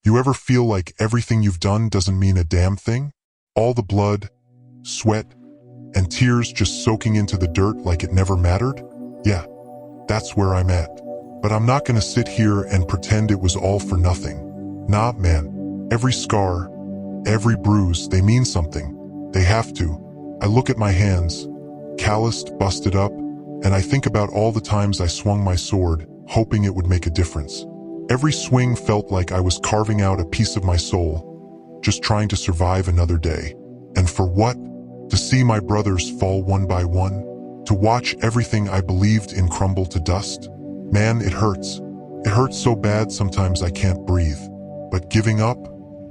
You ever feel like everything you've done doesn't mean a damn thing? All the blood, sweat, and tears just soaking into the dirt like it never mattered? Yeah, that's where I'm at. But I'm not gonna sit here and pretend it was all for nothing. Nah, man. Every scar, every bruise, they mean something. They have to. I look at my hands, calloused, busted up, and I think about all the times I swung my sword, hoping it would make a difference. Every swing felt like I was carving out a piece of my soul, just trying to survive another day. And for what? To see my brothers fall one by one? To watch everything I believed in crumble to dust? Man, it hurts. It hurts so bad sometimes I can't breathe. But giving up?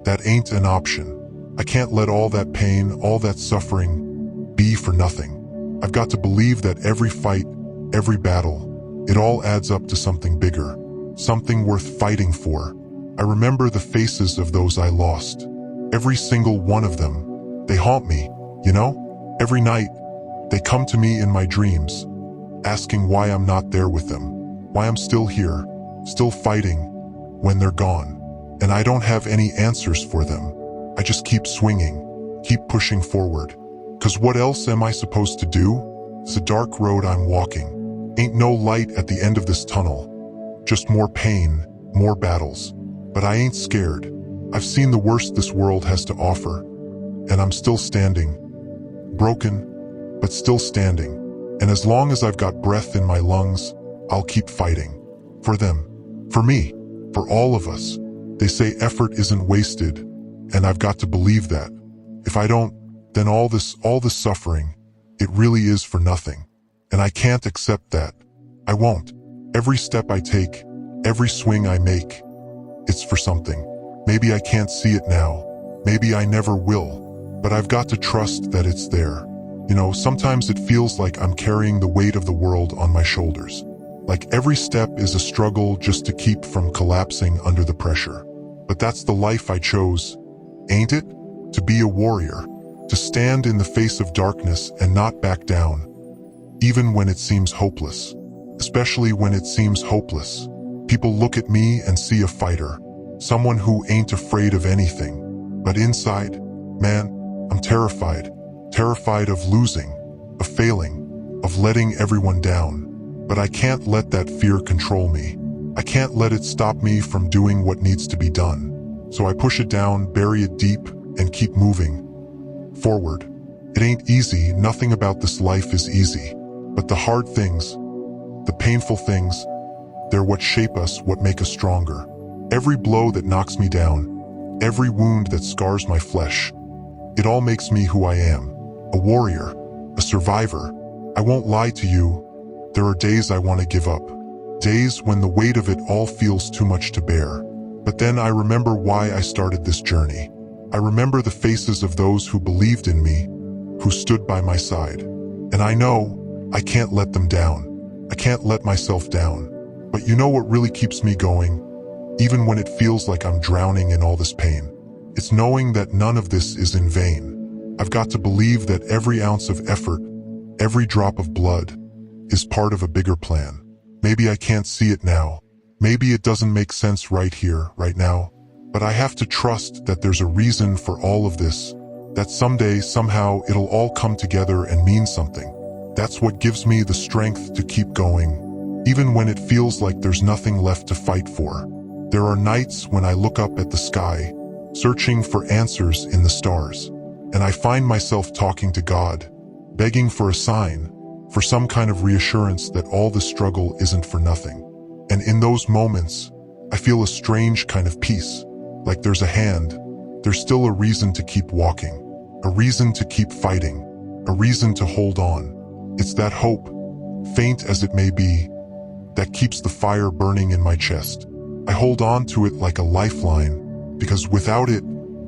That ain't an option. I can't let all that pain, all that suffering, be for nothing. I've got to believe that every fight, every battle, it all adds up to something bigger, something worth fighting for. I remember the faces of those I lost. Every single one of them. They haunt me, you know? Every night, they come to me in my dreams, asking why I'm not there with them, why I'm still here, still fighting, when they're gone. And I don't have any answers for them. I just keep swinging, keep pushing forward. 'Cause what else am I supposed to do? It's a dark road I'm walking. Ain't no light at the end of this tunnel. Just more pain, more battles. But I ain't scared. I've seen the worst this world has to offer. And I'm still standing. Broken, but still standing. And as long as I've got breath in my lungs, I'll keep fighting. For them. For me. For all of us. They say effort isn't wasted. And I've got to believe that. If I don't, then all this suffering, it really is for nothing. And I can't accept that. I won't. Every step I take, every swing I make, it's for something. Maybe I can't see it now. Maybe I never will. But I've got to trust that it's there. You know, sometimes it feels like I'm carrying the weight of the world on my shoulders. Like every step is a struggle just to keep from collapsing under the pressure. But that's the life I chose, ain't it? To be a warrior. To stand in the face of darkness and not back down, even when it seems hopeless. Especially when it seems hopeless. People look at me and see a fighter, someone who ain't afraid of anything. But inside, man, I'm terrified. Terrified of losing, of failing, of letting everyone down. But I can't let that fear control me. I can't let it stop me from doing what needs to be done. So I push it down, bury it deep, and keep moving forward. It ain't easy, nothing about this life is easy. But the hard things, the painful things, they're what shape us, what make us stronger. Every blow that knocks me down, every wound that scars my flesh, it all makes me who I am. A warrior, a survivor. I won't lie to you, there are days I want to give up. Days when the weight of it all feels too much to bear. But then I remember why I started this journey. I remember the faces of those who believed in me, who stood by my side. And I know I can't let them down. I can't let myself down. But you know what really keeps me going? Even when it feels like I'm drowning in all this pain. It's knowing that none of this is in vain. I've got to believe that every ounce of effort, every drop of blood, is part of a bigger plan. Maybe I can't see it now. Maybe it doesn't make sense right here, right now. But I have to trust that there's a reason for all of this. That someday, somehow, it'll all come together and mean something. That's what gives me the strength to keep going, even when it feels like there's nothing left to fight for. There are nights when I look up at the sky, searching for answers in the stars, and I find myself talking to God, begging for a sign, for some kind of reassurance that all the struggle isn't for nothing. And in those moments, I feel a strange kind of peace, like there's a hand, there's still a reason to keep walking, a reason to keep fighting, a reason to hold on. It's that hope, faint as it may be, that keeps the fire burning in my chest. I hold on to it like a lifeline, because without it,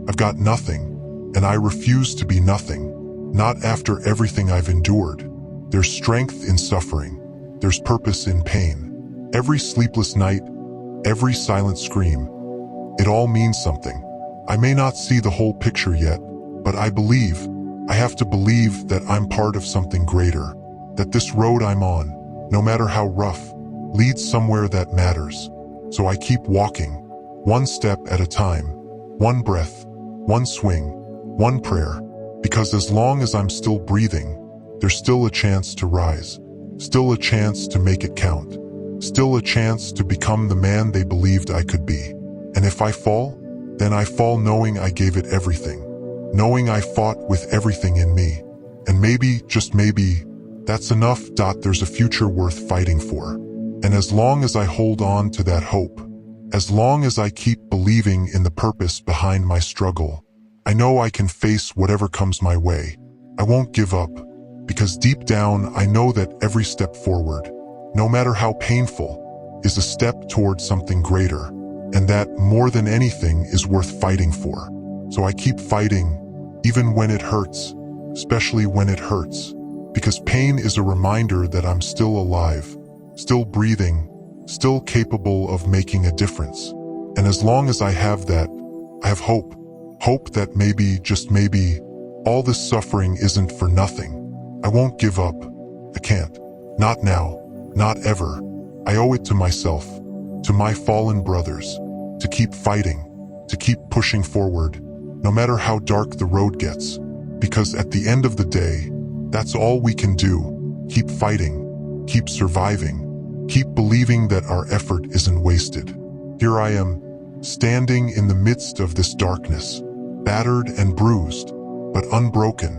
I've got nothing, and I refuse to be nothing, not after everything I've endured. There's strength in suffering, there's purpose in pain. Every sleepless night, every silent scream, it all means something. I may not see the whole picture yet, but I believe, I have to believe that I'm part of something greater, that this road I'm on, no matter how rough, leads somewhere that matters. So I keep walking, one step at a time, one breath, one swing, one prayer. Because as long as I'm still breathing, there's still a chance to rise, still a chance to make it count, still a chance to become the man they believed I could be. And if I fall, then I fall knowing I gave it everything, knowing I fought with everything in me. And maybe, just maybe, that's enough. There's a future worth fighting for. And as long as I hold on to that hope, as long as I keep believing in the purpose behind my struggle, I know I can face whatever comes my way. I won't give up, because deep down I know that every step forward, no matter how painful, is a step towards something greater, and that, more than anything, is worth fighting for. So I keep fighting, even when it hurts, especially when it hurts, because pain is a reminder that I'm still alive, still breathing, still capable of making a difference. And as long as I have that, I have hope. Hope that maybe, just maybe, all this suffering isn't for nothing. I won't give up. I can't. Not now. Not ever. I owe it to myself, to my fallen brothers, to keep fighting, to keep pushing forward, no matter how dark the road gets. Because at the end of the day, that's all we can do. Keep fighting, keep surviving, keep believing that our effort isn't wasted. Here I am, standing in the midst of this darkness, battered and bruised, but unbroken,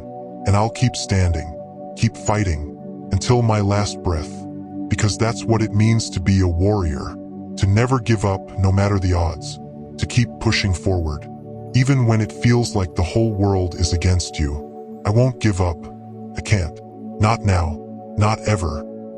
and I'll keep standing, keep fighting, until my last breath, because that's what it means to be a warrior, to never give up no matter the odds, to keep pushing forward, even when it feels like the whole world is against you. I won't give up. I can't. Not now. Not ever.